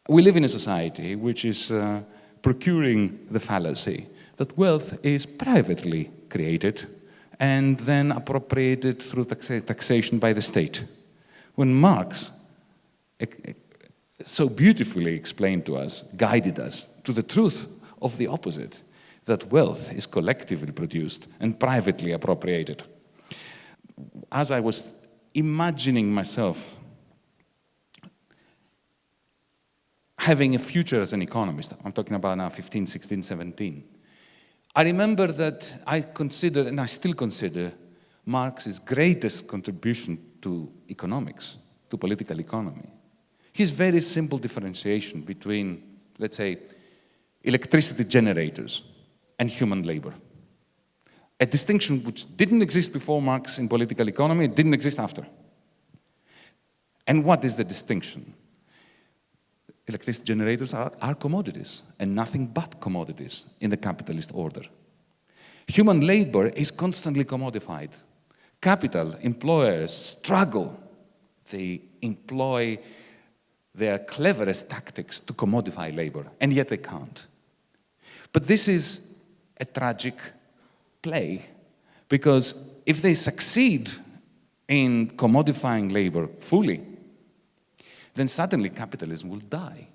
We live in a society which is procuring the fallacy that wealth is privately created and then appropriated through taxation by the state. When Marx so beautifully explained to us, guided us to the truth of the opposite, that wealth is collectively produced and privately appropriated. As I was imagining myself having a future as an economist, I'm talking about now 15, 16, 17, I remember that I considered, and I still consider, Marx's greatest contribution to economics, to political economy, his very simple differentiation between, let's say, electricity generators and human labor. A distinction which didn't exist before Marx in political economy, it didn't exist after. And what is the distinction? Electricity generators are commodities, and nothing but commodities in the capitalist order. Human labor is constantly commodified. Capital, employers struggle. They employ their cleverest tactics to commodify labor, and yet they can't. But this is a tragic play, because if they succeed in commodifying labor fully, then suddenly capitalism will die.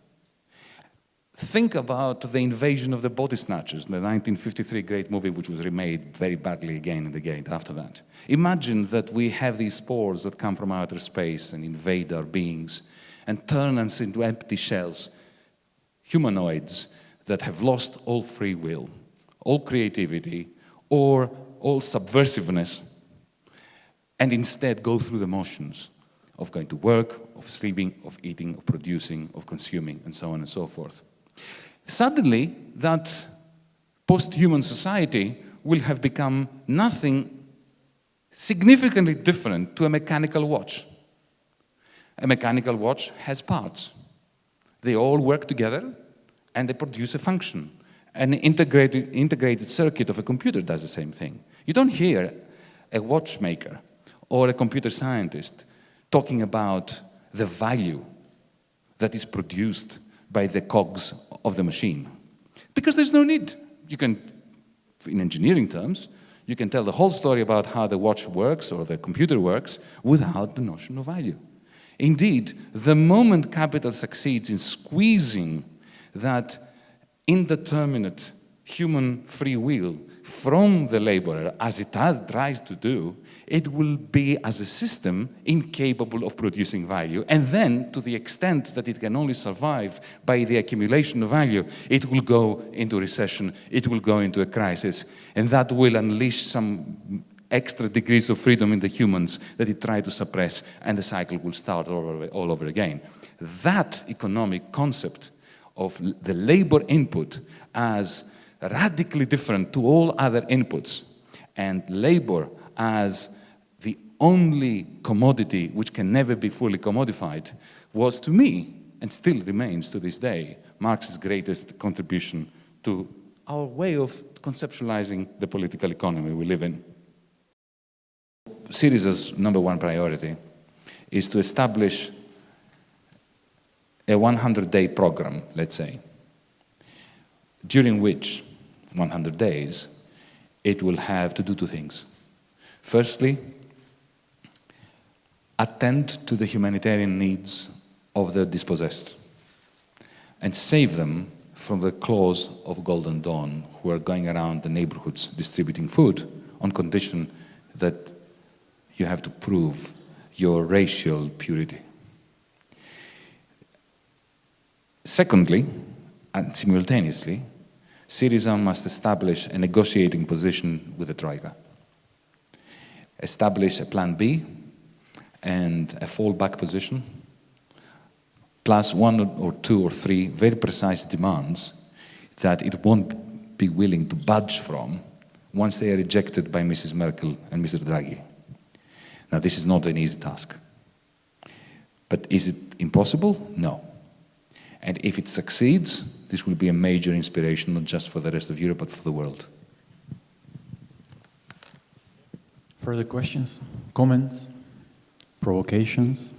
Think about the invasion of the body snatchers, the 1953 great movie, which was remade very badly again and again after that. Imagine that we have these spores that come from outer space and invade our beings and turn us into empty shells, humanoids that have lost all free will, all creativity, or all subversiveness, and instead go through the motions of going to work, of sleeping, of eating, of producing, of consuming, and so on and so forth. Suddenly, that post-human society will have become nothing significantly different to a mechanical watch. A mechanical watch has parts. They all work together, and they produce a function. An integrated circuit of a computer does the same thing. You don't hear a watchmaker or a computer scientist talking about the value that is produced by the cogs of the machine. Because there's no need. You can, in engineering terms, you can tell the whole story about how the watch works or the computer works without the notion of value. Indeed, the moment capital succeeds in squeezing that indeterminate human free will from the laborer, as it tries to do, it will be, as a system, incapable of producing value. And then, to the extent that it can only survive by the accumulation of value, it will go into recession, it will go into a crisis, and that will unleash some extra degrees of freedom in the humans that it tried to suppress, and the cycle will start all over again. That economic concept of the labor input as radically different to all other inputs, and labor as the only commodity which can never be fully commodified, was to me, and still remains to this day, Marx's greatest contribution to our way of conceptualizing the political economy we live in. Syriza's number one priority is to establish a 100-day program, let's say, during which 100 days it will have to do two things. Firstly, attend to the humanitarian needs of the dispossessed and save them from the claws of Golden Dawn, who are going around the neighborhoods distributing food on condition that you have to prove your racial purity. Secondly, and simultaneously, Syriza must establish a negotiating position with the Troika. Establish a plan B and a fallback position, plus one or two or three very precise demands that it won't be willing to budge from once they are rejected by Mrs. Merkel and Mr. Draghi. Now, this is not an easy task. But is it impossible? No. And if it succeeds, this will be a major inspiration, not just for the rest of Europe, but for the world. Further questions, comments, provocations?